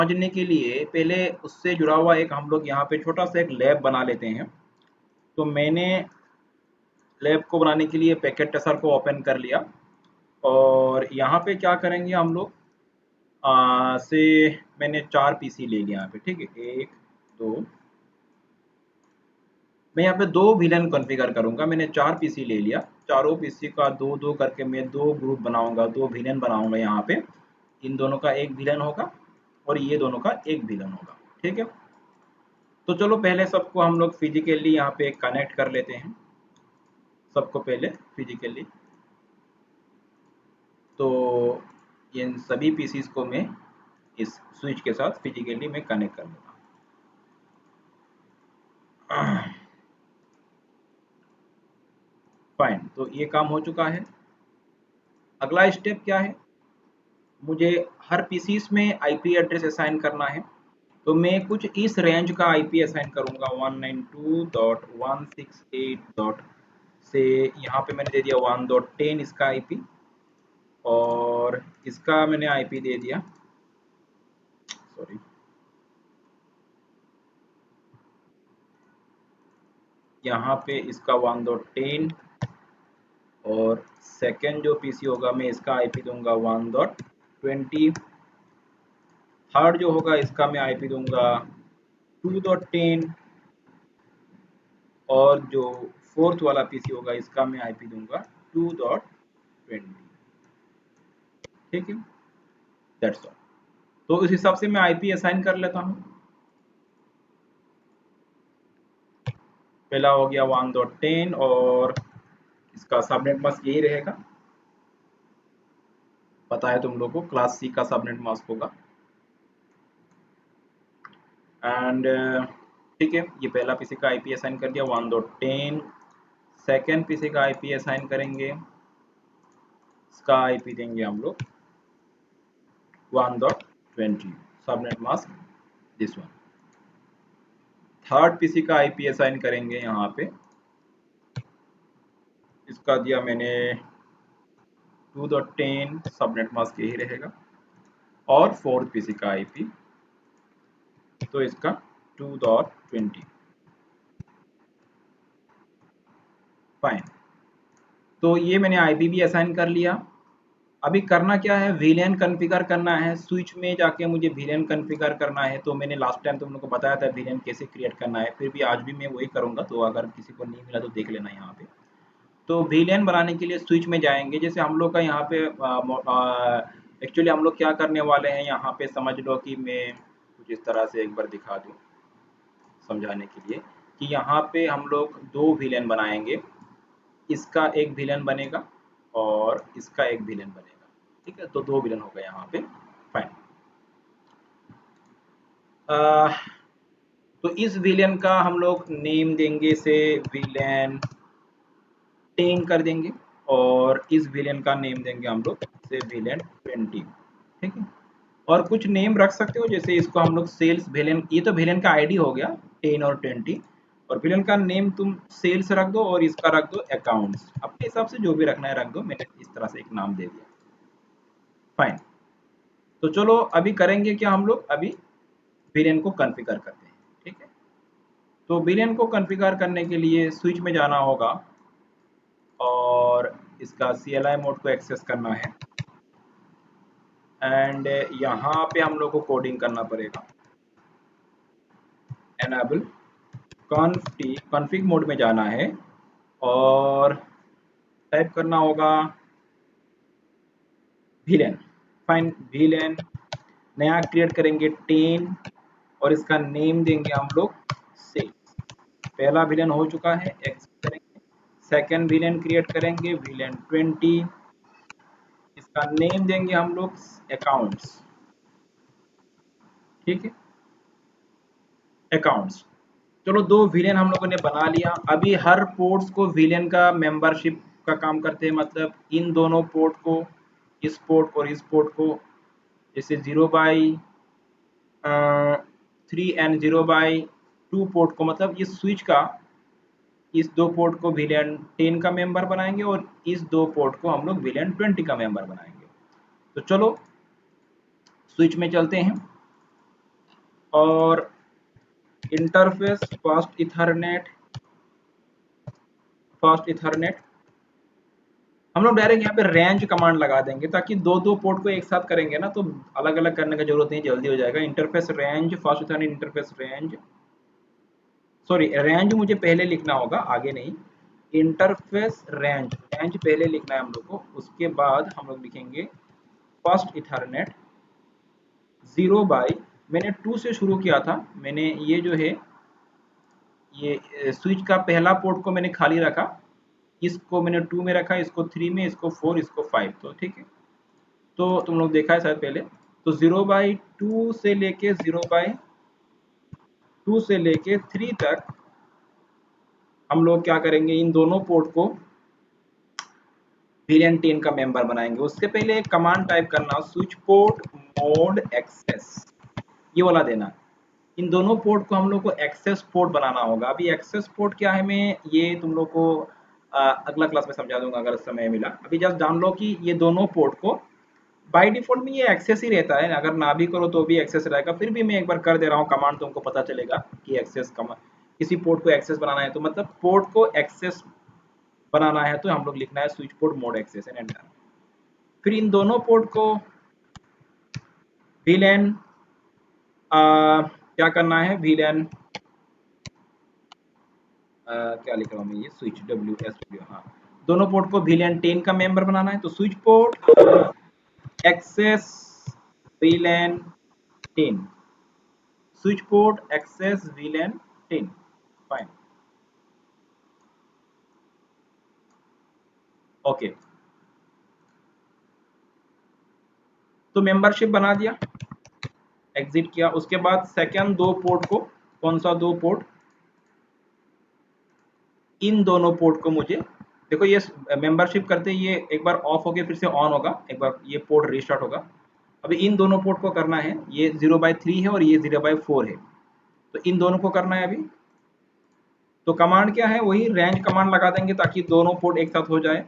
समझने के लिए पहले उससे जुड़ा हुआ एक हम लोग यहाँ पे छोटा सा एक लैब बना लेते हैं। तो मैंने लैब को बनाने के लिए पैकेट टेस्टर को ओपन कर लिया और यहाँ पे क्या करेंगे हम लोग, से मैंने 4 पीसी ले लिया यहाँ पे, ठीक है, 1 2, मैं यहाँ पे 2 विलेन कॉन्फ़िगर करूँगा। मैंने 4 पीसी ले लिया, चारों पीसी का 2-2 करके मैं 2 ग्रुप बनाऊँगा, 2 विलेन बनाऊँगा यहाँ पे। इन दोनों का एक विलेन होगा और ये दोनों का एक विलेन होगा, ठीक है। तो चलो पहले सबको हम लोग फिजिकली यहाँ पे कनेक्ट कर लेते हैं, सबको पहले फिजिकली। तो इन सभी पीसीस को मैं इस स्विच के साथ फिजिकली मैं कनेक्ट कर लेता हूँ। फाइन, तो ये काम हो चुका है। अगला स्टेप क्या है, मुझे हर पीसीस में आईपी एड्रेस असाइन करना है। तो मैं कुछ इस रेंज का आईपी असाइन करूंगा, 192.168. से यहाँ पे मैंने दे दिया 1.10 इसका आईपी, और इसका मैंने आईपी दे दिया, सॉरी, यहाँ पे इसका 1.10, और सेकेंड जो पीसी होगा मैं इसका आईपी दूंगा 1.20, थर्ड जो होगा इसका मैं आईपी दूंगा 2.10, और जो फोर्थ वाला पीसी होगा इसका मैं आईपी दूंगा 2.20, ठीक है, दैट्स ऑल। तो इस हिसाब से मैं आईपी असाइन कर लेता हूँ। पहला हो गया 1.10, और इसका सबनेट मास्क यही रहेगा, पता है तुम लोगों को, क्लास सी का सबनेट मास्क होगा। एंड ठीक है, ये पहला पीसी का आईपी असाइन कर दिया 1.10। सेकेंड पीसी का आईपी असाइन करेंगे, इसका आईपी देंगे हम लोग 1.20, subnet mask this one. Third PC का आईपी असाइन करेंगे यहाँ पे, इसका दिया मैंने 2.10, सबनेट मास्क यही रहेगा। और फोर्थ पीसी का आईपी तो इसका 2.20, फाइन। तो ये मैंने आईपी भी असाइन कर लिया। अभी करना क्या है, वीलेन कॉन्फ़िगर करना है। स्विच में जाके मुझे वीलेन कॉन्फ़िगर करना है। तो मैंने लास्ट टाइम तुम लोगों को बताया था वीलेन कैसे क्रिएट करना है, फिर भी आज भी मैं वही करूंगा, तो अगर किसी को नहीं मिला तो देख लेना यहाँ पे। तो वीलेन बनाने के लिए स्विच में जाएंगे, जैसे हम लोग का यहाँ पे एक्चुअली हम लोग क्या करने वाले हैं यहाँ पे, समझ लो कि मैं कुछ इस तरह से एक बार दिखा दूँ समझाने के लिए, कि यहाँ पे हम लोग 2 विलेन बनाएंगे, इसका एक विलेन बनेगा और इसका एक विलेन बनेगा, ठीक है। तो 2 विलेन हो गए यहाँ पे, फाइन। तो इस विलेन का हम लोग नेम देंगे से विलेन 10 कर देंगे, और इस विलेन का नेम देंगे हम लोग से विलेन 20, ठीक है। और कुछ नेम रख सकते हो, जैसे इसको हम लोग सेल्स विलेन, ये तो विलेन का आईडी हो गया 10 और 20, और विलेन का नेम तुम सेल्स रख दो और इसका रख दो अकाउंट्स, अपने हिसाब से जो भी रखना है रख दो। मैंने इस तरह से एक नाम दे दिया, फाइन। तो चलो अभी करेंगे क्या, हम लोग अभी विलेन को कॉन्फ़िगर करते हैं, ठीक है। तो विलेन को कॉन्फ़िगर करने के लिए स्विच में जाना होगा और इसका CLI मोड को एक्सेस करना है, एंड यहाँ पे हम लोग को कोडिंग करना पड़ेगा। एनेबल कॉन्फ़िग मोड में जाना है और टाइप करना होगा विलेन, फाइन, विलेन नया क्रिएट करेंगे 10, और इसका नेम देंगे हम लोग सेल्स। पहला विलेन हो चुका है, एक्सेस करेंगे। सेकेंड विलेन क्रिएट करेंगे, विलेन 20, इसका नेम देंगे हम लोग अकाउंट्स, ठीक है, अकाउंट्स। चलो 2 विलेन हम लोगों ने बना लिया। अभी हर पोर्ट्स को विलेन का मेंबरशिप का काम करते हैं, मतलब इन दोनों पोर्ट को, इस पोर्ट और इस पोर्ट को, जैसे 0/3 एंड 0/2 पोर्ट को, मतलब इस स्विच का इस 2 पोर्ट को विलेन 10 का मेंबर बनाएंगे और इस 2 पोर्ट को हम लोग विलेन 20 का मेंबर बनाएंगे। तो चलो स्विच में चलते हैं। और इंटरफेस फास्ट इथरनेट हम लोग डायरेक्ट यहाँ पे रेंज कमांड लगा देंगे, ताकि दो दो पोर्ट को एक साथ करेंगे ना तो अलग अलग करने की जरूरत नहीं, जल्दी हो जाएगा। Interface range fast Ethernet interface range, sorry range मुझे पहले लिखना होगा, आगे नहीं। इंटरफेस रेंज, रेंज पहले लिखना है हम लोग को, उसके बाद हम लोग लिखेंगे फास्ट इथरनेट 0 बाई, मैंने 2 से शुरू किया था, मैंने ये जो है ये स्विच का पहला पोर्ट को मैंने खाली रखा, इसको मैंने 2 में रखा, इसको 3 में, इसको 4, इसको 5, तो ठीक है। तो तुम लोग देखा है शायद पहले, तो 0/2 से लेके 0/2 से लेके 3 तक हम लोग क्या करेंगे, इन दोनों पोर्ट को VLAN 10 का मेंबर बनाएंगे। उससे पहले एक कमांड टाइप करना, स्विच पोर्ट मोड एक्सेस, ये वाला देना। इन दोनों पोर्ट को हम लोग को एक्सेस पोर्ट बनाना होगा। अभी एक्सेस पोर्ट क्या है, मैं ये तुम लोग को अगला क्लास में समझा दूंगा अगर समय मिला। अभी जस्ट जान लो कि ये दोनों पोर्ट को बाय डिफॉल्ट में ये एक्सेस ही रहता है, अगर ना भी करो तो भी एक्सेस रहेगा, फिर भी मैं एक बार कर दे रहा हूँ कमांड, तुमको पता चलेगा कि एक्सेस कमांड, किसी पोर्ट को एक्सेस बनाना है तो मतलब पोर्ट को एक्सेस बनाना है तो हम लोग लिखना है switch port mode access and enter. फिर इन दोनों पोर्ट को VLAN क्या करना है, VLAN क्या लिख रहा हूँ मैं, ये स्विच WSW, हाँ, दोनों पोर्ट को VLAN 10 का मेंबर बनाना है, तो switch port access VLAN 10, switch port access VLAN 10, fine, okay. तो मेंबरशिप बना दिया, एग्जिट किया, उसके बाद सेकंड दो पोर्ट को, कौन सा दो पोर्ट, इन दोनों पोर्ट को मुझे, देखो ये मेंबरशिप करते ये एक बार ऑफ हो गया फिर से ऑन होगा, एक बार ये पोर्ट रीस्टार्ट होगा। अभी इन दोनों पोर्ट को करना है, ये 0/3 है और ये 0/4 है, तो इन दोनों को करना है अभी। तो कमांड क्या है, वही रेंज कमांड लगा देंगे ताकि दोनों पोर्ट एक साथ हो जाए।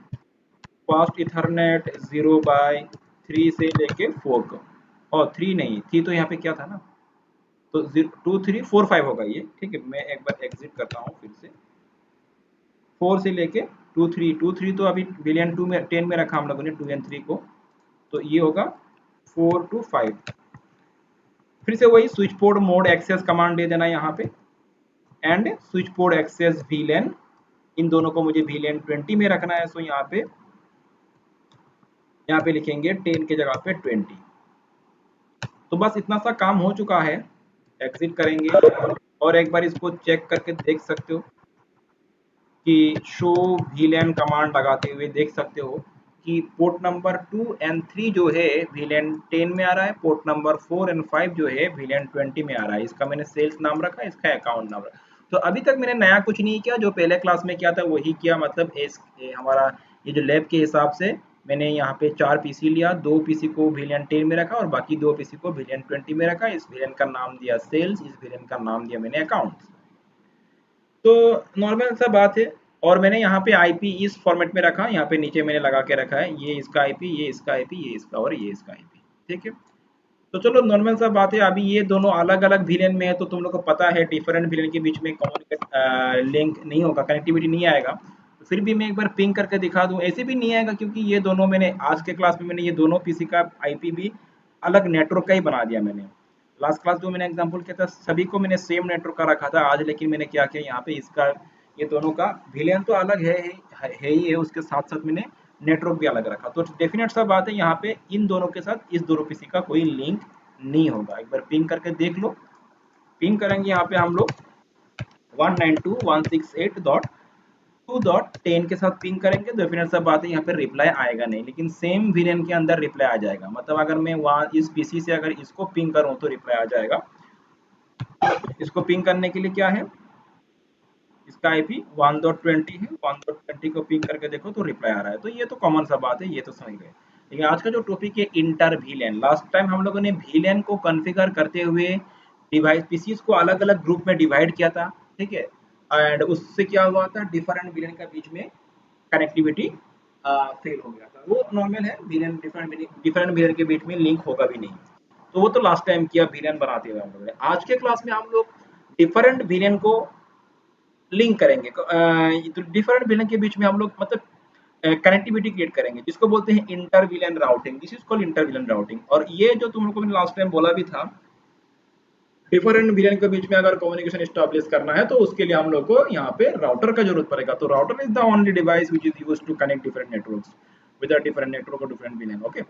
फास्ट इथरनेट 0/3 से लेके 4 को, और 3 नहीं थी तो यहाँ पे क्या था ना, तो 2 3 4 5 होगा ये, ठीक है। मैं एक बार एग्जिट करता हूँ फिर से, 4 से लेके 2 3 तो अभी VLAN 2 में 10 में रखा हम लोगों ने 2 एंड 3 को, तो ये होगा 4 to 5। फिर से वही switch port mode access command दे देना यहाँ पे, and switch port access VLAN, इन दोनों को मुझे VLAN 20 में रखना है, सो यहाँ पे लिखेंगे 10 की जगह पे 20। तो बस इतना सा काम हो चुका है, एग्जिट करेंगे और एक बार इसको चेक करके देख सकते हो कि शो VLAN कमांड लगाते हुए देख सकते हो कि पोर्ट नंबर 2 एंड 3 जो है VLAN 10 में आ रहा है, पोर्ट नंबर 4 एंड 5 जो है VLAN 20 में आ रहा है। इसका मैंने सेल्स नाम रखा, इसका अकाउंट नाम रखा। तो अभी तक मैंने नया कुछ नहीं किया, जो पहले क्लास में किया था वही किया, मतलब हमारा ये जो लैब के हिसाब से मैंने यहाँ पे 4 पीसी लिया, 2 पीसी को VLAN 10 में रखा और बाकी 2 पीसी को VLAN 20 में रखा। इस VLAN का नाम दिया सेल्स, इस VLAN का नाम दिया मैंने अकाउंट। तो नॉर्मल सा बात है। और मैंने यहाँ पे आईपी इस फॉर्मेट में रखा, यहाँ पे नीचे मैंने लगा के रखा है, ये इसका आईपी, ये इसका आईपी, ये इसका और ये इसका आईपी, ठीक है। तो चलो नॉर्मल सा बात है, अभी ये दोनों अलग अलग विलेन में है तो तुम लोग को पता है डिफरेंट विलेन के बीच में कम्युनिकेट लिंक नहीं होगा, कनेक्टिविटी नहीं आएगा। तो फिर भी मैं एक बार पिंग करके दिखा दूं, ऐसे भी नहीं आएगा क्योंकि ये दोनों मैंने आज के क्लास में मैंने ये दोनों पीसी का आईपी भी अलग नेटवर्क का ही बना दिया मैंने। लास्ट क्लास जो मैंने एग्जांपल किया था सभी को मैंने सेम नेटवर्क का रखा था आज, लेकिन मैंने क्या किया यहाँ पे इसका ये दोनों का विलेन तो अलग है ही है, उसके साथ साथ मैंने नेटवर्क भी अलग रखा। तो डेफिनेट सा बात है यहाँ पे इन दोनों के साथ इस दोनों पीसी का कोई लिंक नहीं होगा। एक बार पिंग करके देख लो, पिंग करेंगे यहाँ पे हम लोग 192.168.2.10 के साथ पिंग करेंगे, तो डेफिनेट सा बात है यहाँ पे रिप्लाई आएगा नहीं, लेकिन सेम विलेन के अंदर रिप्लाई आ जाएगा। मतलब अगर मैं वहाँ इस पीसी से अगर इसको पिंग करूँ तो रिप्लाई आ जाएगा। इसको पिंग करने के लिए क्या है, इसका आईपी 1.20 है, 1.20 को पिंग करके देखो तो रिप्लाई आ रहा है। तो ये तो कॉमन सा बात है, ये तो समझ गए। लेकिन आज का जो टॉपिक है इंटर VLAN, लास्ट टाइम हम लोगों ने VLAN को कॉन्फ़िगर करते हुए डिवाइस पीसीज को अलग अलग ग्रुप में डिवाइड किया था, ठीक है। एंड उससे क्या हुआ था, डिफरेंट VLAN के बीच में कनेक्टिविटी फेल हो गया था। वो नॉर्मल है, VLAन डिफरेंट VLAन के बीच में लिंक होगा भी नहीं। तो वो तो लास्ट टाइम किया विलेन बनाते हुए हम लोग ने। आज के क्लास में हम लोग डिफरेंट विलेन को लिंक करेंगे, तो डिफरेंट विलेन के बीच में हम लोग मतलब कनेक्टिविटी क्रिएट करेंगे, जिसको बोलते हैं inter VLAN routing. This is called inter VLAN routing. और ये जो तुम लोग को मैंने लास्ट टाइम बोला भी था, डिफरेंट विलेन के बीच में अगर कम्युनिकेशन स्टैब्लिश करना है तो उसके लिए हम लोग को यहाँ पे राउटर का जरूरत पड़ेगा। तो router is the only device which is used to connect different networks with a different network और डिफरेंट विलेन। ओके,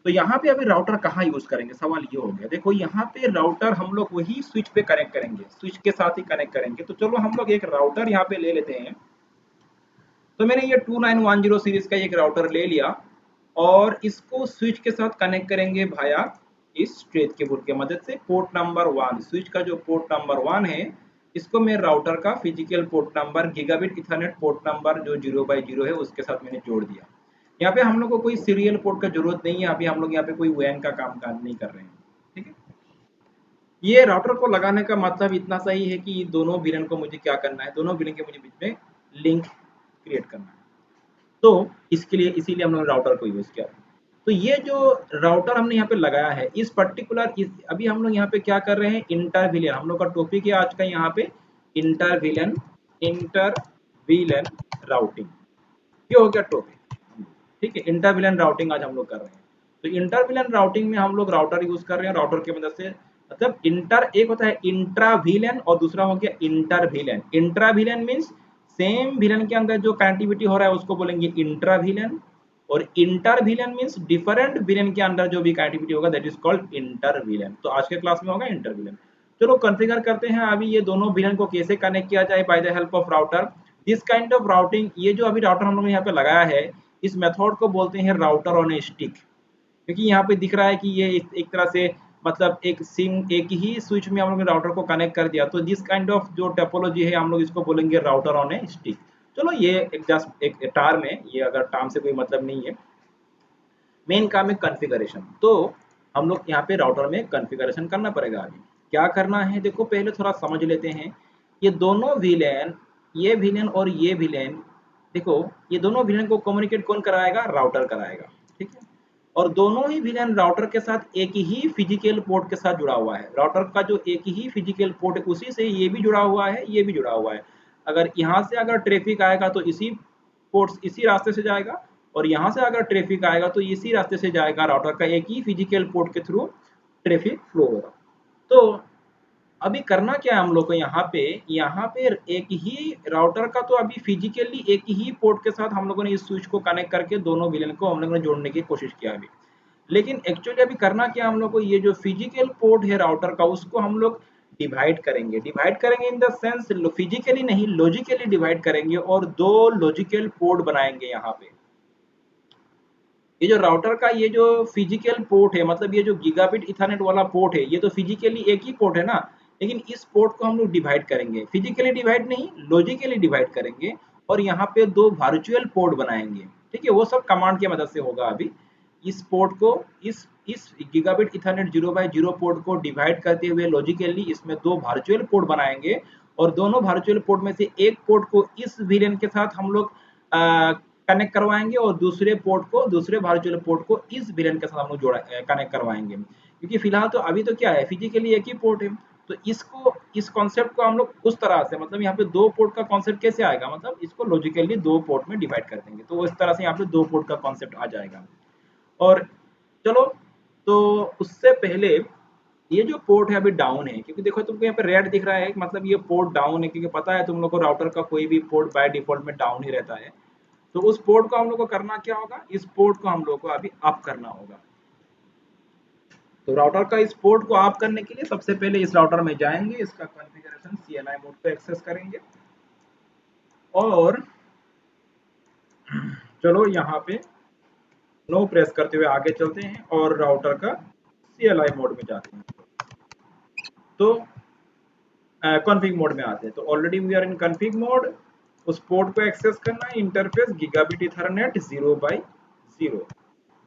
तो यहाँ पे अभी राउटर कहाँ यूज करेंगे, सवाल ये हो गया। देखो यहाँ पे राउटर हम लोग वही स्विच पे कनेक्ट करेंगे, स्विच के साथ ही कनेक्ट करेंगे। तो चलो हम लोग एक राउटर यहाँ पे ले लेते हैं। तो मैंने ये 2910 सीरीज का एक राउटर ले लिया और इसको स्विच के साथ कनेक्ट करेंगे भाया इस स्ट्रेट केबल के मदद से। पोर्ट नंबर 1, स्विच का जो पोर्ट नंबर 1 है, इसको मैं राउटर का physical port number gigabit Ethernet port number जो 0x0 है उसके साथ मैंने जोड़ दिया। यहाँ पे हम लोग को कोई सीरियल पोर्ट का जरूरत नहीं है, अभी हम लोग यहाँ पे कोई वैन का काम नहीं कर रहे हैं। ठीक है, ये राउटर को लगाने का मतलब इतना सही है कि दोनों विलेन को मुझे क्या करना है, दोनों विलेन के मुझे बीच में लिंक क्रिएट करना है। तो इसके लिए इसीलिए हमने राउटर को यूज किया। तो ये जो राउटर हमने यहाँ पे लगाया है, इस पर्टिकुलर अभी हम लोग यहाँ पे क्या कर रहे हैं, इंटर विलेन। हम लोग का टॉपिक है आज का यहाँ पे inter villain, inter VLAN routing. ये हो गया टॉपिक। ठीक है, इंटर विलेन राउटिंग आज हम लोग कर रहे हैं। तो इंटर विलेन राउटिंग में हम लोग राउटर यूज कर रहे हैं। राउटर की मदद से मतलब इंटर, एक होता है इंट्रा विलेन और दूसरा हो गया inter villain. Intra villain means same villain के अंदर जो कनेक्टिविटी हो रहा है उसको बोलेंगे इंट्रा विलेन, और inter villain means different villain के अंदर जो भी कनेक्टिविटी होगा that is called inter villain. तो आज के क्लास में होगा इंटर विलेन। चलो कॉन्फ़िगर करते हैं अभी ये दोनों विलेन को कैसे कनेक्ट किया जाए by the help of router. This kind of routing, ये जो अभी राउटर हम लोग ने यहाँ पे लगाया है, इस मेथड को बोलते हैं राउटर ऑन ए स्टिक। क्योंकि यहाँ पे दिख रहा है कि ये एक तरह से मतलब एक ही स्विच में हम लोग ने राउटर को कनेक्ट कर दिया। तो दिस काइंड ऑफ जो टोपोलॉजी है हम लोग इसको बोलेंगे राउटर ऑन ए स्टिक। चलो ये एक जस्ट एक टर्म है, ये अगर टर्म से कोई मतलब नहीं है। मेन काम है कॉन्फ़िगरेशन। तो हम लोग यहाँ पे राउटर में कॉन्फ़िगरेशन करना पड़ेगा। अभी क्या करना है देखो, पहले थोड़ा समझ लेते हैं। ये दोनों विलेन, ये विलेन और ये विलेन, देखो ये दोनों विलेन को कम्युनिकेट कौन कराएगा, राउटर कराएगा। ठीक है, और दोनों ही विलेन राउटर के साथ एक ही फिजिकल पोर्ट के साथ जुड़ा हुआ है। राउटर का जो एक ही फिजिकल पोर्ट है उसी से ये भी जुड़ा हुआ है, ये भी जुड़ा हुआ है। अगर यहाँ से अगर ट्रैफिक आएगा तो इसी पोर्ट इसी रास्ते से जाएगा, और यहाँ से अगर ट्रैफिक आएगा तो इसी रास्ते से जाएगा। राउटर का एक ही फिजिकल पोर्ट के थ्रू ट्रैफिक फ्लो होगा। तो अभी करना क्या है हम लोग को, यहाँ पे एक ही राउटर का तो अभी फिजिकली एक ही पोर्ट के साथ हम लोगों ने इस स्विच को कनेक्ट करके दोनों विलेन को हम लोगों ने जोड़ने की कोशिश किया अभी। लेकिन एक्चुअली अभी करना क्या हम लोग को, ये जो फिजिकल पोर्ट है राउटर का उसको हम लोग डिवाइड करेंगे। डिवाइड करेंगे इन द सेंस फिजिकली नहीं, लॉजिकली डिवाइड करेंगे और दो लॉजिकल पोर्ट बनाएंगे यहाँ पे। ये जो राउटर का ये जो फिजिकल पोर्ट है, मतलब ये जो गीगाबिट इथरनेट वाला पोर्ट है, ये तो फिजिकली एक ही पोर्ट है ना। लेकिन इस पोर्ट को हम लोग डिवाइड करेंगे, फिजिकली डिवाइड नहीं, लॉजिकली डिवाइड करेंगे। और यहाँ पे दो वर्चुअल पोर्ट बनाएंगे। ठीक है, वो सब कमांड की मदद से होगा। अभी इस पोर्ट को इस गीगाबिट इथरनेट 0x0 पोर्ट को डिवाइड करते हुए लॉजिकली इसमें दो वर्चुअल पोर्ट बनाएंगे। और दोनों वर्चुअल पोर्ट में से एक पोर्ट को इस विलेन के साथ हम लोग कनेक्ट करवाएंगे और दूसरे पोर्ट को, दूसरे वर्चुअल पोर्ट को इस विलेन के साथ हम लोग जोड़ा कनेक्ट करवाएंगे। क्योंकि फिलहाल तो अभी तो क्या है, फिजिकली एक ही पोर्ट है। तो इसको, इस कॉन्सेप्ट को हम लोग उस तरह से, मतलब यहाँ पे दो पोर्ट का कॉन्सेप्ट कैसे आएगा, मतलब इसको लॉजिकली दो पोर्ट में डिवाइड कर देंगे। तो इस तरह से यहाँ पे दो पोर्ट का कॉन्सेप्ट आ जाएगा। और चलो, तो उससे पहले ये जो पोर्ट है अभी डाउन है, क्योंकि देखो तुमको यहाँ पे रेड दिख रहा है, मतलब ये पोर्ट डाउन है। क्योंकि पता है तुम लोग को राउटर का कोई भी पोर्ट बाय डिफॉल्ट में डाउन ही रहता है। तो उस पोर्ट को हम लोग को करना क्या होगा, इस पोर्ट को हम लोग को अभी अप करना होगा। तो राउटर का इस पोर्ट को अप करने के लिए सबसे पहले इस राउटर में जाएंगे, इसका कॉन्फ़िगरेशन CLI मोड पे एक्सेस करेंगे। और चलो यहाँ पे नो प्रेस करते हुए आगे चलते हैं और राउटर का CLI मोड में जाते हैं। तो कॉन्फ़िग मोड में आते हैं। तो already we are in config mode. उस पोर्ट को एक्सेस करना है, इंटरफेस गीगाबिट इथरनेट 0x0।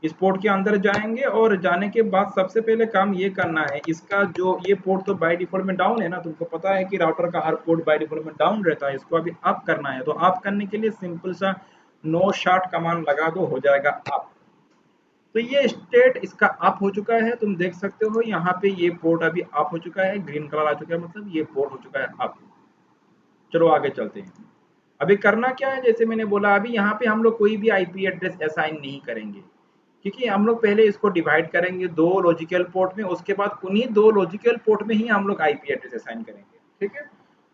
इस पोर्ट के अंदर जाएंगे और जाने के बाद सबसे पहले काम ये करना है, इसका जो ये पोर्ट तो बाय डिफॉल्ट में डाउन है ना, तुमको पता है कि राउटर का हर पोर्ट बाय डिफॉल्ट में डाउन रहता है। इसको अभी अप करना है। तो अप करने के लिए सिंपल सा नो शॉट कमांड लगा दो, हो जाएगा अप। तो ये स्टेट इसका अप हो चुका है, तुम देख सकते हो यहाँ पे ये पोर्ट अभी अप हो चुका है, ग्रीन कलर आ चुका है, मतलब ये पोर्ट हो चुका है अप। चलो आगे चलते हैं। अभी करना क्या है, जैसे मैंने बोला अभी यहाँ पे हम लोग कोई भी आईपी एड्रेस असाइन नहीं करेंगे, क्योंकि हम लोग पहले इसको डिवाइड करेंगे दो लॉजिकल पोर्ट में, उसके बाद उन्हीं दो लॉजिकल पोर्ट में ही हम लोग आईपी एड्रेस असाइन करेंगे। ठीक है,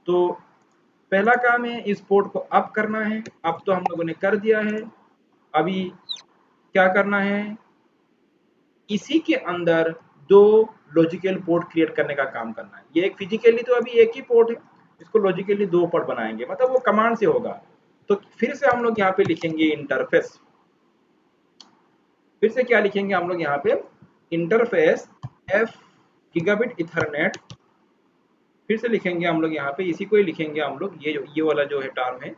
तो पहला काम है इस पोर्ट को अप करना है, अब तो हम लोगों ने कर दिया है। अभी क्या करना है, इसी के अंदर दो लॉजिकल पोर्ट क्रिएट करने का काम करना है। ये एक फिजिकली तो अभी एक ही पोर्ट है, इसको लॉजिकली दो पोर्ट बनाएंगे, मतलब वो कमांड से होगा। तो फिर से हम लोग यहाँ पे लिखेंगे इंटरफेस, फिर से क्या लिखेंगे हम लोग यहाँ पे, इंटरफेस एफ गीगाबिट इथरनेट, फिर से लिखेंगे हम लोग यहाँ पे इसी को ही लिखेंगे हम लोग, ये वाला जो है टर्म है।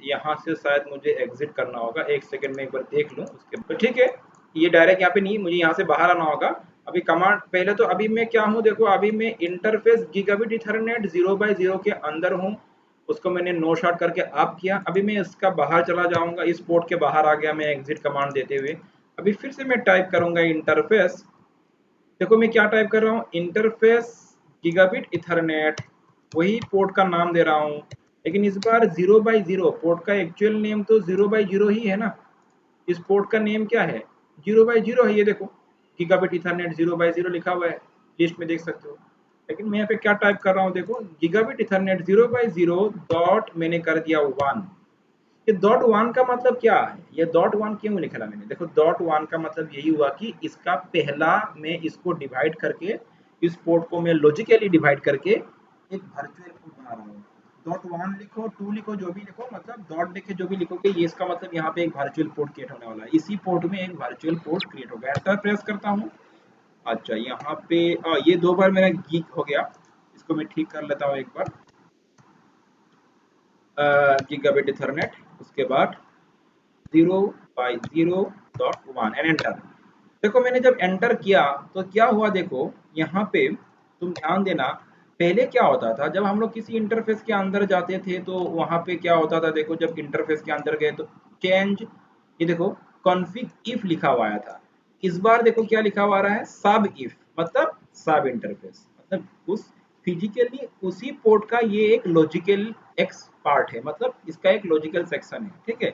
यहाँ से शायद मुझे एग्जिट करना होगा, एक सेकंड में एक बार देख लूँ उसके, तो ठीक है, ये डायरेक्ट यहाँ पे नहीं, मुझे यहाँ से बाहर आना होगा। अभी कमांड पहले तो अभी मैं क्या हूँ देखो, अभी मैं इंटरफेस गीगाबिट इथरनेट 0x0 के अंदर हूँ, उसको मैंने नो शॉट करके ऑफ किया। अभी मैं इसका बाहर चला जाऊंगा, इस पोर्ट के बाहर आ गया मैं एग्जिट कमांड देते हुए। अभी फिर से मैं टाइप करूंगा इंटरफेस, देखो मैं क्या टाइप कर रहा हूँ, इंटरफेस गीगाबिट इथरनेट, वही पोर्ट का नाम दे रहा हूँ, लेकिन इस बार 0x0, पोर्ट का एक्चुअल नेम तो 0x0 ही है ना, इस पोर्ट का नेम क्या है, 0x0 है, ये देखो गीगाबिट इथरनेट 0x0 लिखा हुआ है, लिस्ट में देख सकते हो। लेकिन मैं यहाँ पे क्या टाइप कर रहा हूँ देखो, गीगाबिट इथरनेट 0x0 डॉट मैंने कर दिया 1। ये डॉट वन का मतलब क्या है, ये डॉट वन क्यों लिखा मैंने, देखो डॉट वन का मतलब यही हुआ कि इसका पहला मैं इसको डिवाइड करके, इस पोर्ट को मैं लॉजिकली डिवाइड करके एक वर्चुअल पोर्ट बना रहा हूँ। डॉट वन लिखो, टू लिखो, जो भी लिखो, मतलब डॉट लिखे जो भी लिखोगे, ये इसका मतलब यहाँ पे एक वर्चुअल पोर्ट क्रिएट होने वाला है, इसी पोर्ट में एक वर्चुअल पोर्ट क्रिएट होगा। एंटर प्रेस करता हूँ। अच्छा यहाँ पे ये दो बार मेरा गीक हो गया, इसको मैं ठीक कर लेता हूँ एक बार, गीगाबिट इथरनेट, उसके बाद 0x0.1 एंड एंटर। देखो मैंने जब एंटर किया तो क्या हुआ, देखो यहाँ पे तुम ध्यान देना, पहले क्या होता था जब हम लोग किसी इंटरफेस के अंदर जाते थे तो वहां पे क्या होता था, देखो जब इंटरफेस के अंदर गए तो चेंज, ये देखो कॉन्फिग इफ लिखा हुआ आया था, इस बार देखो क्या लिखा हुआ आ रहा है, सब इफ, मतलब सब इंटरफेस, मतलब उस फिजिकली उसी पोर्ट का ये एक लॉजिकल एक्स पार्ट है, मतलब इसका एक लॉजिकल सेक्शन है। ठीक है,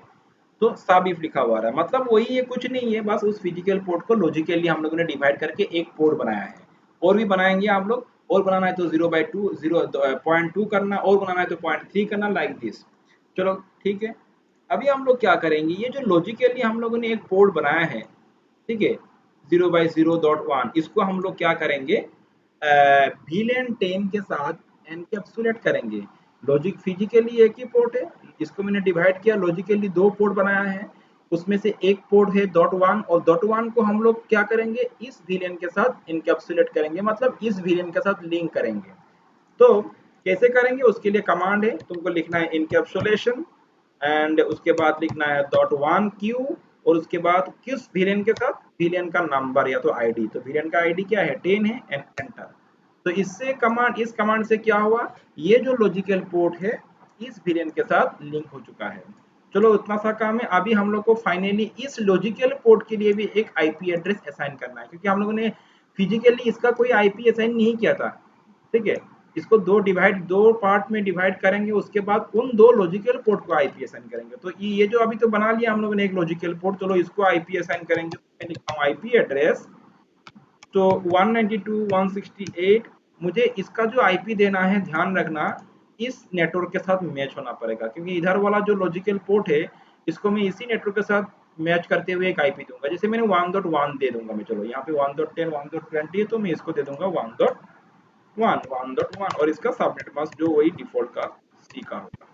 तो सब इफ लिखा हुआ रहा है, मतलब वही है, कुछ नहीं है, बस उस फिजिकल पोर्ट को लॉजिकली हम लोगों ने डिवाइड करके एक पोर्ट बनाया है। और भी बनाएंगे हम लोग, और बनाना है तो 0/2 0.2 करना, और बनाना है तो 0.3 करना, लाइक दिस। चलो ठीक है, अभी हम लोग क्या करेंगे, ये जो लॉजिकली हम लोगों ने एक पोर्ट बनाया है, ठीक है, 0/0.1, इसको हम लोग क्या करेंगे, VLAN 10 के साथ एनकैप्सुलेट करेंगे। लॉजिक फिजिकली एक ही पोर्ट है, इसको मैंने डिवाइड किया, लॉजिकली दो पोर्ट बनाया है, उसमें से एक पोर्ट है डॉट वन, और डॉट वन को हम लोग क्या करेंगे, इस VLAN के साथ इनकैप्सुलेट करेंगे, मतलब इस VLAN के साथ लिंक करेंगे। तो कैसे करेंगे, उसके लिए कमांड है, तुमको लिखना है इनकैप्सुलेशन, एंड उसके बाद लिखना है डॉट वन क्यू, और उसके बाद किस VLAN के साथ, VLAN का नंबर या तो आईडी, तो VLAN का आईडी क्या है 10 है, एंड एंटर। तो इससे कमांड, इस कमांड से क्या हुआ, ये जो लॉजिकल पोर्ट है इस VLAN के साथ लिंक हो चुका है। चलो इतना सा काम है, अभी हम लोग को फाइनली इस लॉजिकल पोर्ट के लिए भी एक आईपी एड्रेस असाइन करना है, क्योंकि हम लोगों ने फिजिकली इसका कोई आईपी असाइन नहीं किया था। ठीक है, इसको दो पार्ट में डिवाइड करेंगे, उसके बाद उन दो लॉजिकल पोर्ट को आईपी असाइन करेंगे। तो ये जो अभी तो बना लिया हम लोगों ने एक लॉजिकल पोर्ट, चलो इसको आईपी असाइन करेंगे। मैं लिखता हूँ आईपी एड्रेस, तो 192.168, मुझे इसका जो आईपी देना है, ध्यान रखना इस नेटवर्क के साथ मैच होना पड़ेगा, क्योंकि इधर वाला जो लॉजिकल पोर्ट है इसको मैं इसी नेटवर्क के साथ मैच करते हुए एक आईपी दूंगा। जैसे मैंने 1.1 दे दूंगा मैं, चलो यहाँ पे 1.10 1.20 है, तो मैं इसको दे दूंगा 1.1 और इसका सबनेट मास्क जो वही डिफॉल्ट का सी का होगा।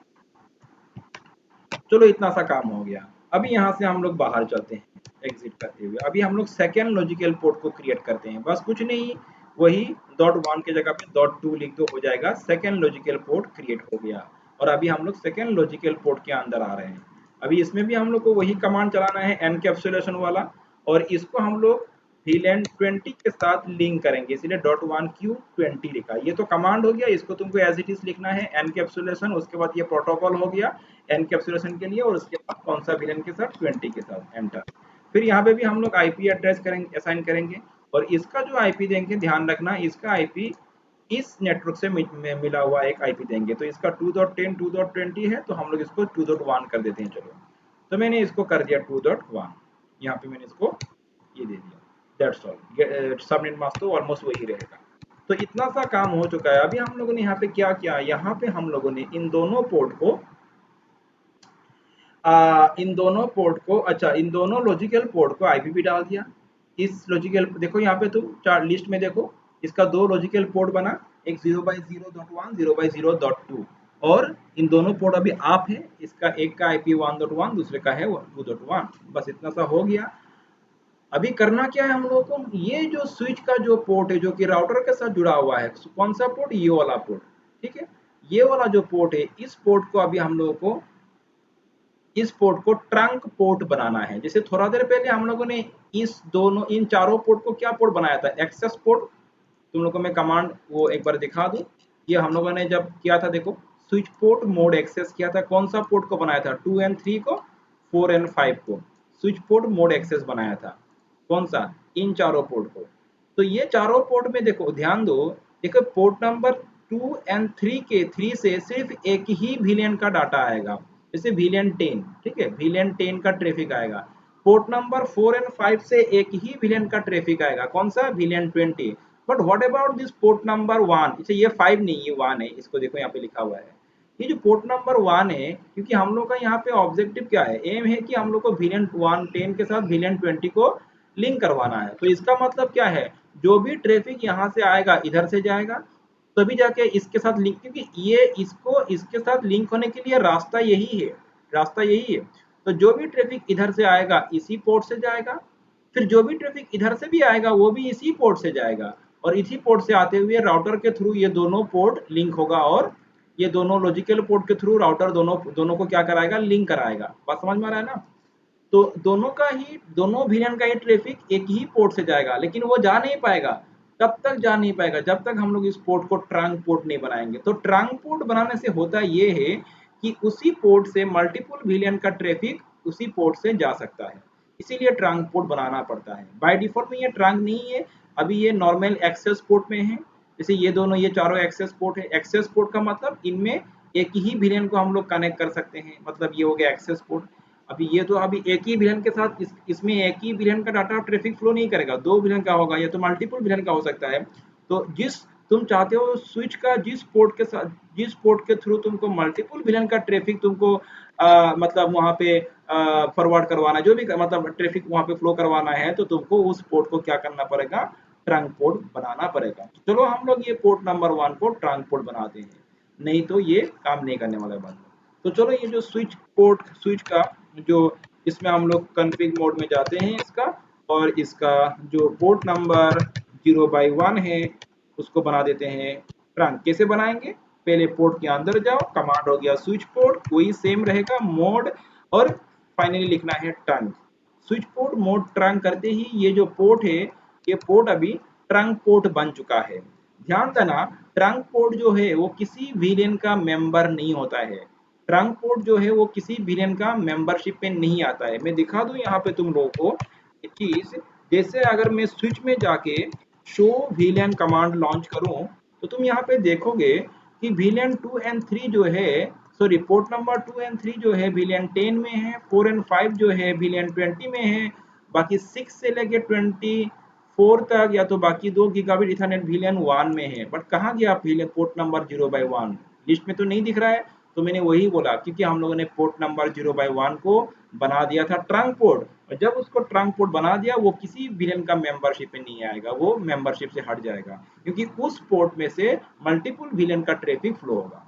चलो इतना सा काम हो गया। अभी यहाँ से हम लोग बाहर चलते हैं एग्जिट करते हुए। अभी हम लोग सेकेंड लॉजिकल पोर्ट को क्रिएट करते हैं, बस कुछ नहीं, वही डॉट वन के जगह पे डॉट टू लिख दो, हो जाएगा सेकेंड लॉजिकल पोर्ट क्रिएट हो गया। और अभी हम लोग सेकेंड लॉजिकल पोर्ट के अंदर आ रहे हैं। अभी इसमें भी हम लोग को वही कमांड चलाना है एनकैप्सुलेशन वाला, और इसको हम लोग VLAN 20 के साथ लिंक करेंगे, इसलिए डॉट वन क्यू 20 लिखा। ये तो कमांड हो गया, इसको तुमको एज इट इज लिखना है एनकैप्सुलेशन, उसके बाद ये प्रोटोकॉल हो गया एनकैप्सुलेशन के लिए, और उसके बाद कौन सा VLAN के साथ 20 के साथ, एंटर। फिर यहाँ पे भी हम लोग आईपी एड्रेस करेंगे, असाइन करेंगे, और इसका जो आईपी देंगे, ध्यान रखना इसका आईपी इस नेटवर्क से मिला हुआ एक आईपी देंगे। तो इसका 2.10 2.20 है, तो हम लोग इसको 2.1 कर देते हैं। चलो, तो मैंने इसको कर दिया 2.1, यहाँ पे मैंने इसको ये दे दिया। That's all. सबनेट मास्क तो ऑलमोस्ट वही रहेगा। तो इतना सा काम हो चुका है। अभी हम लोगों ने यहाँ पे क्या किया, यहाँ पे हम लोगों ने इन दोनों पोर्ट को अच्छा, इन दोनों लॉजिकल पोर्ट को आईपी डाल दिया। इस लॉजिकल देखो यहाँ पे तुम चार लिस्ट में देखो, इसका दो लॉजिकल पोर्ट बना, एक 0/0.1 0/0.2, और इन दोनों पोर्ट अभी आप है। इसका एक का आईपी 1.1, दूसरे का है 2.1। बस इतना सा हो गया। अभी करना क्या है हम लोगों को, ये जो स्विच का जो पोर्ट है जो कि राउटर के साथ जुड़ा हुआ है, कौन सा पोर्ट, ये वाला पोर्ट, ठीक है। ये वाला जो पोर्ट है, इस पोर्ट को अभी हम लोगों को इस पोर्ट को ट्रंक पोर्ट बनाना है। जैसे थोड़ा देर पहले हम लोगों ने इन चारों पोर्ट को क्या पोर्ट बनाया था, एक्सेस पोर्ट। तुम लोगों को मैं कमांड वो एक बार दिखा दूं। ये हम लोगों ने जब किया था, देखो स्विच पोर्ट मोड एक्सेस किया था, कौन सा पोर्ट को बनाया था, 2 एंड 3 को, 4 एंड 5 को स्विच पोर्ट मोड एक्सेस बनाया था। कौन सा, इन चारों पोर्ट को। तो ये चारों पोर्ट में देखो, ध्यान दो, देखो पोर्ट नंबर 2 एंड 3 के 3 से सिर्फ एक ही VLAN का डाटा आएगा, जैसे VLAN 10, ठीक है, VLAN 10 का ट्रैफिक आएगा। पोर्ट नंबर 4 एंड 5 से एक ही VLAN का ट्रैफिक आएगा, कौन सा, VLAN 20। But what about this port number 1, इसे ये 5 नहीं, ये 1 है, इसको देखो यहाँ पे लिखा हुआ है। ये जो पोर्ट नंबर 1 है, क्योंकि हम लोग का यहाँ पे ऑब्जेक्टिव क्या है, एम है कि हम लोग को VLAN 1 10 के साथ VLAN 20 को लिंक करवाना है। तो इसका मतलब क्या है, जो भी ट्रैफिक यहाँ से आएगा इधर से जाएगा, तभी जाके इसके साथ लिंक, क्योंकि ये इसको इसके साथ लिंक होने के लिए रास्ता यही है, रास्ता यही है। तो जो भी ट्रैफिक इधर से आएगा इसी पोर्ट से जाएगा, फिर जो भी ट्रैफिक इधर से भी आएगा वो भी इसी पोर्ट से जाएगा, और इसी पोर्ट से आते हुए राउटर के थ्रू ये दोनों पोर्ट लिंक होगा, और ये दोनों लॉजिकल पोर्ट के थ्रू राउटर दोनों दोनों को क्या कराएगा, लिंक कराएगा। बात समझ में आ रहा है ना। तो दोनों VLAN का ही ट्रैफिक एक ही पोर्ट से जाएगा, लेकिन वो जा नहीं पाएगा, तब तक जा नहीं पाएगा जब तक हम लोग इस पोर्ट को ट्रंक पोर्ट नहीं बनाएंगे। तो ट्रंक पोर्ट बनाने से होता ये है कि उसी पोर्ट से मल्टीपल VLAN का ट्रैफिक उसी पोर्ट से जा सकता है, इसीलिए ट्रंक पोर्ट बनाना पड़ता है। बाय डिफॉल्ट में ये ट्रंक नहीं है, अभी ये नॉर्मल एक्सेस पोर्ट में है। जैसे ये दोनों, ये चारों एक्सेस पोर्ट है। एक्सेस पोर्ट का मतलब इनमें एक ही VLAN को हम लोग कनेक्ट कर सकते हैं, मतलब ये हो गया एक्सेस पोर्ट। अभी ये तो अभी एक ही VLAN के साथ इसमें एक ही VLAN का डाटा ट्रैफिक फ्लो नहीं करेगा, दो VLAN का होगा, या तो मल्टीपल VLAN का हो सकता है। तो जिस तुम चाहते हो स्विच का जिस पोर्ट के साथ, जिस पोर्ट के थ्रू तुमको मल्टीपल VLAN का ट्रैफिक तुमको मतलब वहां पे फॉरवर्ड करवाना, जो भी मतलब ट्रैफिक वहां पे फ्लो करवाना है, तो तुमको उस पोर्ट को क्या करना पड़ेगा, ट्रंक पोर्ट बनाना पड़ेगा। तो चलो हम लोग ये पोर्ट नंबर 1 को ट्रंक पोर्ट बनाते हैं, नहीं तो ये काम नहीं करने वाला बात। तो चलो ये जो स्विच का जो, इसमें हम लोग कॉन्फ़िग मोड में जाते हैं इसका, और इसका जो पोर्ट नंबर 0/1 है उसको बना देते हैं ट्रंक। कैसे बनाएंगे, पहले पोर्ट के अंदर जाओ, कमांड हो गया स्विच पोर्ट, वही सेम रहेगा मोड, और फाइनली लिखना है trunk. Switch port mode trunk करते ही ये जो पोर्ट है, ये पोर्ट अभी ट्रंक पोर्ट बन चुका है। ध्यान देना, ट्रंक पोर्ट जो है वो किसी VLAN का मेंबर नहीं होता है। ट्रंक पोर्ट जो है वो किसी VLAN का मेंबरशिप में नहीं आता है। मैं दिखा दूं यहाँ पे तुम लोगों को चीज, जैसे अगर मैं स्विच में जाके शो VLAN कमांड लॉन्च करूं, तो तुम यहाँ पे देखोगे कि VLAN 2 एंड 3 जो है, सॉरी पोर्ट नंबर 2 एंड 3 जो है VLAN 10 में है, 4 एंड 5 जो है VLAN 20 में है, बाकी 6 से लेके 24 तक या तो बाकी 2 गीगाबिट ईथरनेट VLAN 1 में है। बट कहाँ गया VLAN पोर्ट नंबर 0/1, लिस्ट में तो नहीं दिख रहा है। तो मैंने वही बोला, क्योंकि हम लोगों ने पोर्ट नंबर 0/1 को बना दिया था ट्रंक पोर्ट, और जब उसको ट्रंक पोर्ट बना दिया वो किसी VLAN का मेंबरशिप में नहीं आएगा, वो मेंबरशिप से हट जाएगा, क्योंकि उस पोर्ट में से मल्टीपल VLAN का ट्रैफिक फ्लो होगा।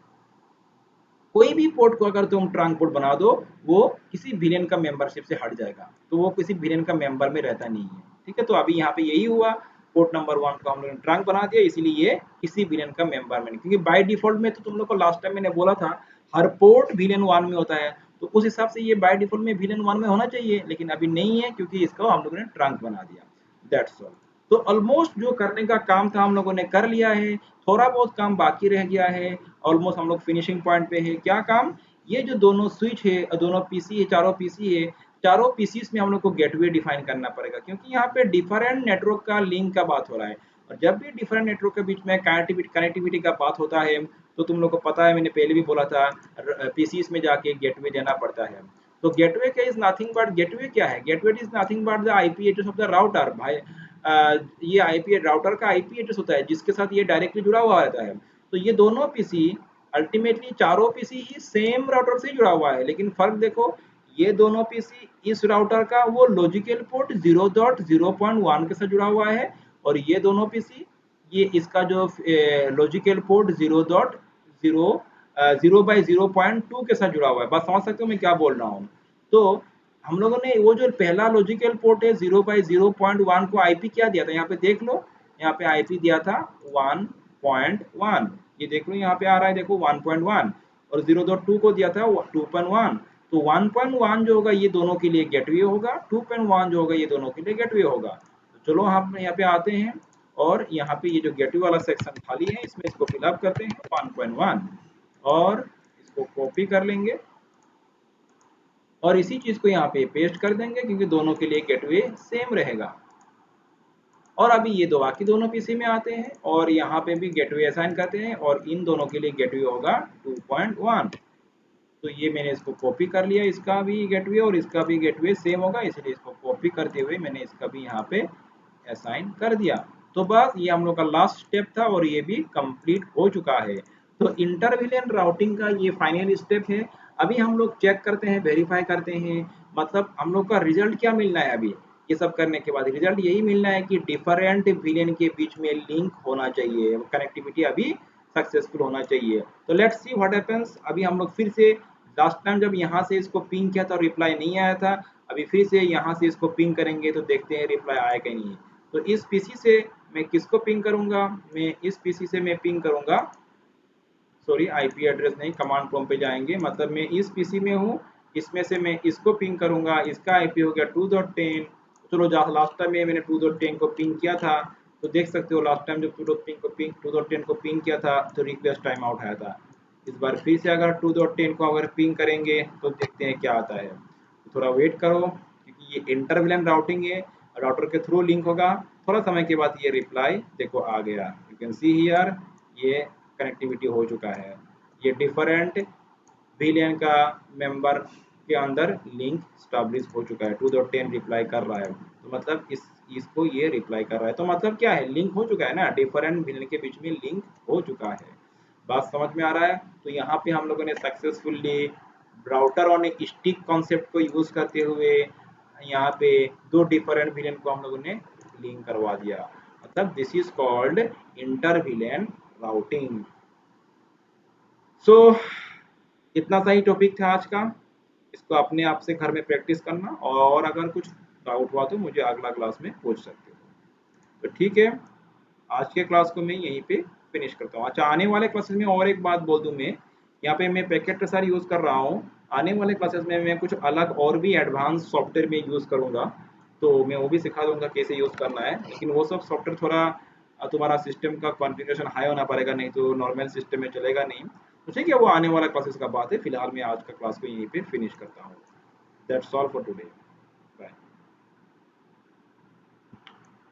कोई भी पोर्ट को अगर तुम ट्रंक पोर्ट बना दो, वो किसी VLAN का मेंबरशिप से हट जाएगा, तो वो किसी VLAN का मेंबर में रहता नहीं है। ठीक है, तो अभी यहाँ पे यही हुआ, पोर्ट नंबर 1 को हम लोगों ने ट्रंक बना दिया, इसीलिए ये किसी VLAN का मेंबर में नहीं, क्योंकि बाय डिफॉल्ट में तो तुम लोग को लास्ट टाइम मैंने बोला था हर पोर्ट VLAN 1 में होता है, तो उस हिसाब से ये बाय डिफॉल्ट में VLAN 1 में होना चाहिए, लेकिन अभी नहीं है, क्योंकि इसको हम लोगों ने ट्रंक बना दिया। That's all. तो ऑलमोस्ट जो करने का काम था हम लोगों ने कर लिया है, थोड़ा बहुत काम बाकी रह गया है, ऑलमोस्ट हम लोग फिनिशिंग पॉइंट पे है। क्या काम, ये जो दोनों स्विच है, दोनों पीसी है, चारों पीसी है, चारों पीसीस में हम लोग को गेटवे डिफाइन करना पड़ेगा, क्योंकि यहाँ पे डिफरेंट नेटवर्क का लिंक का बात हो रहा है। और जब भी डिफरेंट नेटवर्क के बीच में कनेक्टिविटी का बात होता है, तो तुम लोग को पता है, मैंने पहले भी बोला था, पीसीस में जाके गेटवे देना पड़ता है। तो गेटवे का इज नथिंग बट, गेटवे क्या है, gateway is nothing but the IP address of the router भाई। ये आईपी राउटर का आईपी एड्रेस होता है जिसके साथ ये डायरेक्टली जुड़ा हुआ रहता है। तो ये दोनों पीसी अल्टीमेटली चारों पीसी ही सेम राउटर से जुड़ा हुआ है, लेकिन फर्क देखो, ये दोनों पीसी इस राउटर का वो लॉजिकल पोर्ट 0.0.1 के साथ जुड़ा हुआ है, और ये दोनों पीसी ये इसका जो लॉजिकल पोर्ट 0.0 के साथ जुड़ा हुआ है। बस समझ सकते हो मैं क्या बोल रहा हूँ। तो हम लोगों ने वो जो पहला लॉजिकल पोर्ट है 0.0.1 को आईपी क्या दिया था, यहाँ पे देख लो, यहाँ पे आईपी दिया था 1.1, ये देख लो यहाँ पे आ रहा है, देखो 1.1, और 0.2 को दिया था 2.1। तो 1.1 जो होगा ये दोनों के लिए गेटवे होगा, 2.1 जो होगा ये दोनों के लिए गेटवे होगा। तो चलो हम यहाँ पे आते हैं, और यहाँ पे ये जो गेटवे वाला सेक्शन खाली है इसमें इसको फिलअप करते हैं 1.1, और इसको कॉपी कर लेंगे और इसी चीज को यहाँ पे पेस्ट कर देंगे, क्योंकि दोनों के लिए गेटवे सेम रहेगा। और अभी ये दो बाकी दोनों पीसी में आते हैं और यहाँ पे भी गेटवे असाइन करते हैं, और इन दोनों के लिए गेटवे होगा 2.1। तो ये मैंने इसको कॉपी कर लिया, इसका भी गेटवे और इसका भी गेटवे सेम होगा, इसलिए इसको कॉपी करते हुए मैंने इसका भी यहाँ पे असाइन कर दिया। तो बस ये हम लोग का लास्ट स्टेप था और ये भी कंप्लीट हो चुका है। तो इंटरविलियन राउटिंग का ये फाइनल स्टेप है। अभी हम लोग चेक करते हैं, वेरीफाई करते हैं, मतलब हम लोग का रिजल्ट क्या मिलना है। अभी ये सब करने के बाद रिजल्ट यही मिलना है कि डिफरेंट विलेन के बीच में लिंक होना चाहिए, कनेक्टिविटी अभी सक्सेसफुल होना चाहिए। तो लेट्स सी व्हाट हैपेंस। अभी हम लोग फिर से, लास्ट टाइम जब यहाँ से इसको पिंग किया था और रिप्लाई नहीं आया था, अभी फिर से यहाँ से इसको पिंग करेंगे तो देखते हैं रिप्लाई आया कि नहीं। तो इस पीसी से मैं किसको पिंग करूंगा, मैं इस पीसी से मैं पिंग करूंगा, सॉरी आईपी एड्रेस नहीं, कमांड प्रॉम्प्ट पे जाएंगे, मतलब मैं इस पीसी में हूँ, इसमें से मैं इसको पिंग करूंगा, इसका आईपी हो गया 2.10। चलो लास्ट टाइम में मैंने 2.10 को पिंग किया था, तो देख सकते हो लास्ट टाइम जब 2.10 को पिंग किया था तो रिक्वेस्ट टाइम आउट आया था। इस बार फिर से अगर 2.10 को अगर पिंग करेंगे तो देखते हैं क्या आता है। तो थोड़ा वेट करो, क्योंकि ये इंटरविलन राउटिंग है, राउटर के थ्रू लिंक होगा। थोड़ा समय के बाद ये रिप्लाई देखो आ गया, यू कैन सी हियर, ये कनेक्टिविटी हो चुका है। ये डिफरेंट विलियन का मेंबर के अंदर लिंक स्टैब्लिश हो चुका है, 2.10 रिप्लाई कर रहा है, तो मतलब इसको ये रिप्लाई कर रहा है, तो मतलब क्या है, लिंक हो चुका है ना, डिफरेंट विलियन के बीच में लिंक हो चुका है। बात समझ में आ रहा है। तो यहाँ पे हम लोगों ने successfully router on A stick concept को यूज करते हुए यहाँ पे दो डिफरेंट विलेन को हम लोगों ने लिंक करवा दिया, मतलब this is called inter VLAN routing. So इतना सा ही टॉपिक था आज का, इसको अपने आप से घर में प्रैक्टिस करना, और अगर कुछ डाउट हुआ तो मुझे अगला क्लास में पूछ सकते हो। तो ठीक है, आज के क्लास को मैं यहीं पे फिनिश करता हूँ। अच्छा, आने वाले क्लासेस में और एक बात बोल दूँ मैं, यहाँ पे मैं पैकेट ट्रेसर यूज़ कर रहा हूँ, आने वाले क्लासेस में मैं कुछ अलग और भी एडवांस सॉफ्टवेयर में यूज़ करूँगा, तो मैं वो भी सिखा दूंगा कैसे यूज़ करना है। लेकिन वो सब सॉफ्टवेयर थोड़ा तुम्हारा सिस्टम का कॉन्फ़िगरेशन हाई होना पड़ेगा, नहीं तो नॉर्मल सिस्टम में चलेगा नहीं। तो ठीक है, वो आने वाला क्लासेस का बात है, फिलहाल मैं आज का क्लास को यहीं पे फिनिश करता हूँ। That's all for today.